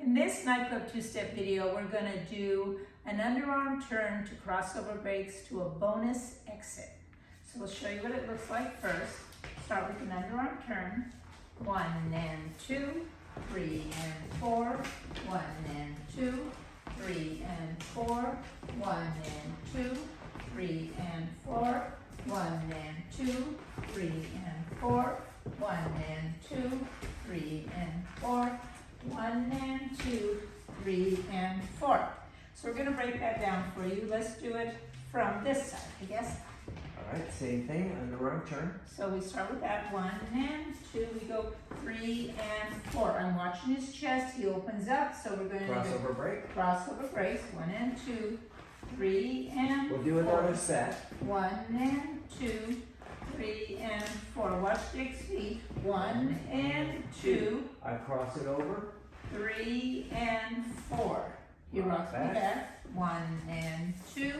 In this Nightclub two-step video, we're going to do an underarm turn to crossover breaks to a bonus exit. So we'll show you what it looks like first. Start with an underarm turn. 1 and 2, 3 and 4, 1 and 2, 3 and 4, 1 and 2, 3 and 4, 1 and 2, 3 and 4, 1 and 2, 3 and 4, 1 and 2, 3 and 4. So we're going to break that down for you. Let's do it from this side, I guess. All right, same thing, underarm turn. So we start with that 1 and 2, we go 3 and 4. I'm watching his chest, he opens up, so we're going to Crossover break. Crossover breaks, 1 and 2, 3 and We'll do another set. 1 and 2, 3 and 4. Watch Dick's feet. 1 and 2. I cross it over. 3 and 4. He rocks me back. 1 and 2,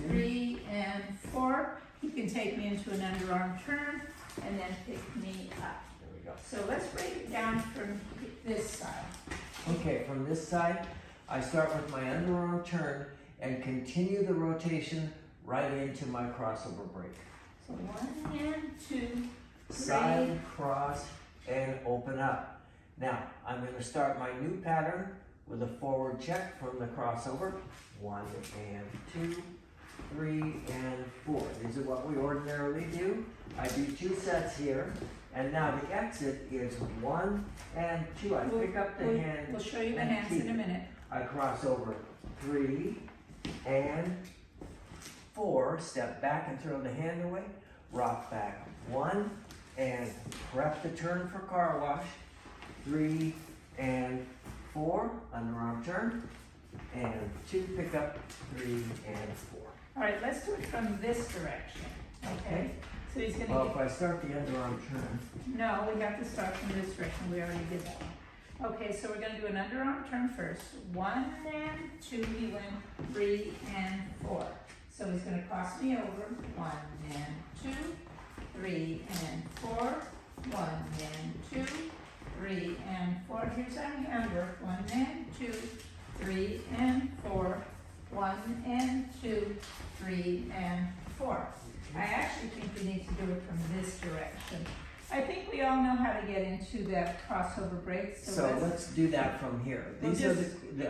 3 and 4. He can take me into an underarm turn and then pick me up. There we go. So let's break it down from this side. Okay, from this side, I start with my underarm turn and continue the rotation right into my crossover break. So 1 and 2, 3. Side, cross, and open up. Now, I'm going to start my new pattern with a forward check from the crossover. 1 and 2, 3 and 4. These are what we ordinarily do. I do 2 sets here. And now the exit is 1 and 2. I pick up the hand. We'll show you the hands in a minute. I cross over 3 and 4. Step back and throw the hand away. Rock back 1 and prep the turn for car wash. 3 and 4, underarm turn, and 2, pick up 3 and 4. All right, let's do it from this direction. Okay. So he's going to. Well, if I start the underarm turn. No, we have to start from this direction. We already did that one. Okay, so we're going to do an underarm turn first. 1 and 2, he went 3 and 4. So he's going to cross me over. 1 and 2, 3 and 4, 1 and 2, 3 and 4. Here's our handwork. 1 and 2, 3 and 4, 1 and 2, 3 and 4. I actually think we need to do it from this direction. I think we all know how to get into that crossover break. So let's do that from here. These are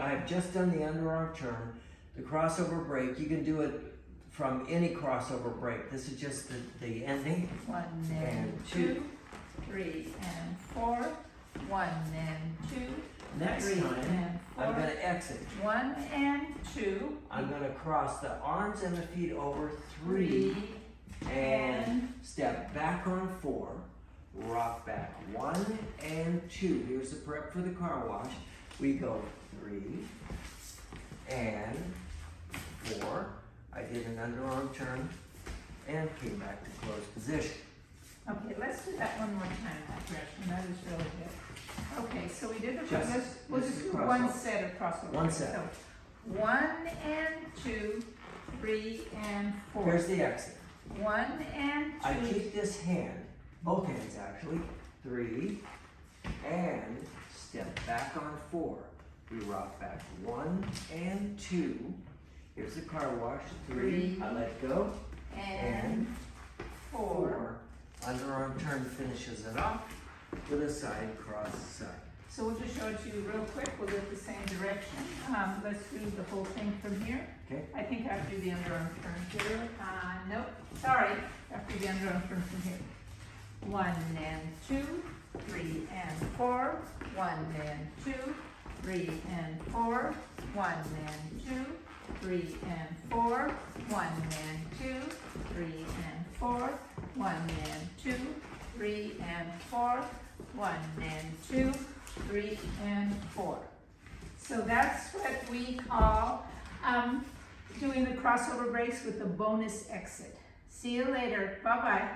I've just done the underarm turn, the crossover break. You can do it from any crossover break. This is just the ending. 1 and 2, 3 and 4, 1 and 2. Next 3 time, and 4. I'm going to exit. 1 and 2. I'm going to cross the arms and the feet over 3 and step back on 4. Rock back 1 and 2. Here's the prep for the car wash. We go 3 and 4. I did an underarm turn and came back to closed position. Okay, let's do that one more time, that direction. That is really good. Okay, so we did the we'll just do one set of crossover. One set. So 1 and 2, 3 and 4. Here's the exit. 1 and 2. I keep this hand, both hands actually, 3 and step back on 4. We rock back 1 and 2. Here's the car wash, 3. I let go. And 4. Underarm turn finishes it off with a side cross side. So we'll just show it to you real quick. We'll do it the same direction. Let's do the whole thing from here. Okay. I think I have to do the underarm turn here. Nope. Sorry. I have to do the underarm turn from here. 1 and 2, 3 and 4. 1 and 2, 3 and 4. 1 and 2, 3 and 4. 1 and 2, 3 and 4. 1 and 2, 3 and 4. 1 and 2, 3 and 4. So that's what we call doing the crossover breaks with the bonus exit. See you later. Bye-bye.